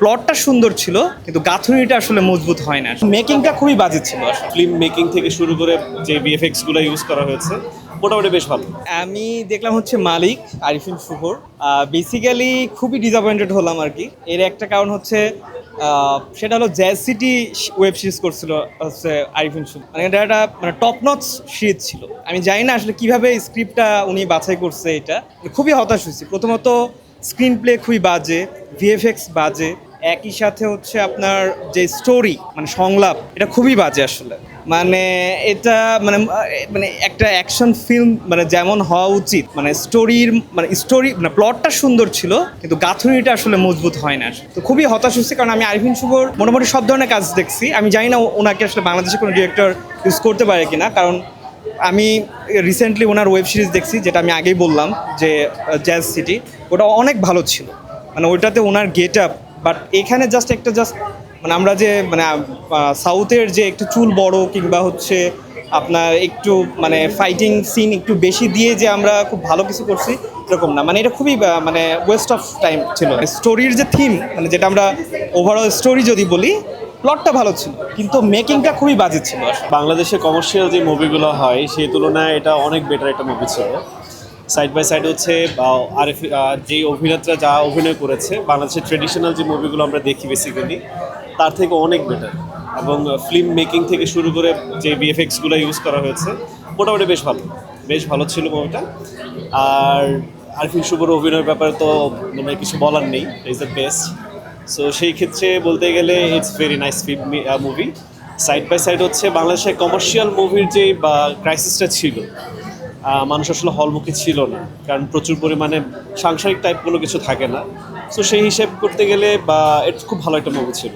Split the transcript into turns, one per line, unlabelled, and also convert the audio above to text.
প্লটটা সুন্দর ছিল কিন্তু গাঁথুনিটা আসলে মজবুত হয় না। মেকিংটা খুবই বাজে ছিল আসলে।
ফিল্ম মেকিং থেকে শুরু করে যে ভিএফএক্স গুলো ইউজ করা হয়েছে মোটামুটি বেশ ভালো।
আমি দেখলাম হচ্ছে মালিক আরিফিন শুভর, বেসিক্যালি খুবই ডিসঅ্যাপয়েন্টেড হলাম আর কি। এর একটা কারণ হচ্ছে সেটা হলো জ্যাজ সিটি ওয়েব সিরিজ করছিল হচ্ছে আরিফিন শুভ, মানে এটা একটা মানে টপ নচ সিরিজ ছিল। আমি জানি না আসলে কিভাবে স্ক্রিপ্টটা উনি বাছাই করছে, এটা খুবই হতাশ হয়েছি। প্রথমত স্ক্রিন প্লে খুবই বাজে, ভিএফএক্স বাজে, একই সাথে হচ্ছে আপনার যে স্টোরি মানে সংলাপ এটা খুবই বাজে আসলে। মানে এটা মানে মানে একটা অ্যাকশন ফিল্ম মানে যেমন হওয়া উচিত, মানে স্টোরি মানে প্লটটা সুন্দর ছিল কিন্তু গাঁথুনিটা আসলে মজবুত হয় না। তো খুবই হতাশ হচ্ছে, কারণ আমি আরিফিন শুভর মোটামুটি সব ধরনের কাজ দেখছি। আমি জানি না ওনাকে আসলে বাংলাদেশে কোনো ডিরেক্টর ইউজ করতে পারে কিনা, কারণ আমি রিসেন্টলি ওনার ওয়েব সিরিজ দেখছি, যেটা আমি আগেই বললাম যে জ্যাজ সিটি, ওটা অনেক ভালো ছিল। মানে ওইটাতে ওনার গেট আপ, বাট এখানে জাস্ট মানে আমরা যে মানে সাউথের যে একটু চুল বড় কিংবা হচ্ছে আপনার একটু মানে ফাইটিং সিন একটু বেশি দিয়ে যে আমরা খুব ভালো কিছু করছি এরকম না। মানে এটা খুবই মানে ওয়েস্ট অফ টাইম ছিল। স্টোরির যে থিম মানে যেটা আমরা ওভারঅল স্টোরি যদি বলি, প্লটটা ভালো ছিল কিন্তু মেকিংটা খুবই বাজে ছিল।
বাংলাদেশে কমার্শিয়াল যে মুভিগুলো হয় সেই তুলনায় এটা অনেক বেটার একটা মুভি ছিল। সাইড বাই সাইড হচ্ছে আরিফ যে অভিনেতা যা অভিনয় করেছে বাংলাদেশের ট্রেডিশনাল যে মুভিগুলো আমরা দেখি বেসিক্যালি তার থেকে অনেক বেটার, এবং ফিল্ম মেকিং থেকে শুরু করে যে ভিএফএক্সগুলো ইউজ করা হয়েছে মোটামুটি বেশ ভালো ছিল মুভিটা। আর আরিফিন শুভর অভিনয়ের ব্যাপারে তো মানে কিছু বলার নেই, ইজ দ্য বেস্ট। সো সেই ক্ষেত্রে বলতে গেলে it's very nice movie. Side by side হচ্ছে বাংলাদেশের কমার্শিয়াল মুভির যে বা ক্রাইসিসটা ছিল, মানুষ আসলে হলমুখী ছিল না, কারণ প্রচুর পরিমাণে সাংসারিক টাইপ কোনো কিছু থাকে না। সো সেই হিসেব করতে গেলে বা এটা খুব ভালো একটা মুভি ছিল।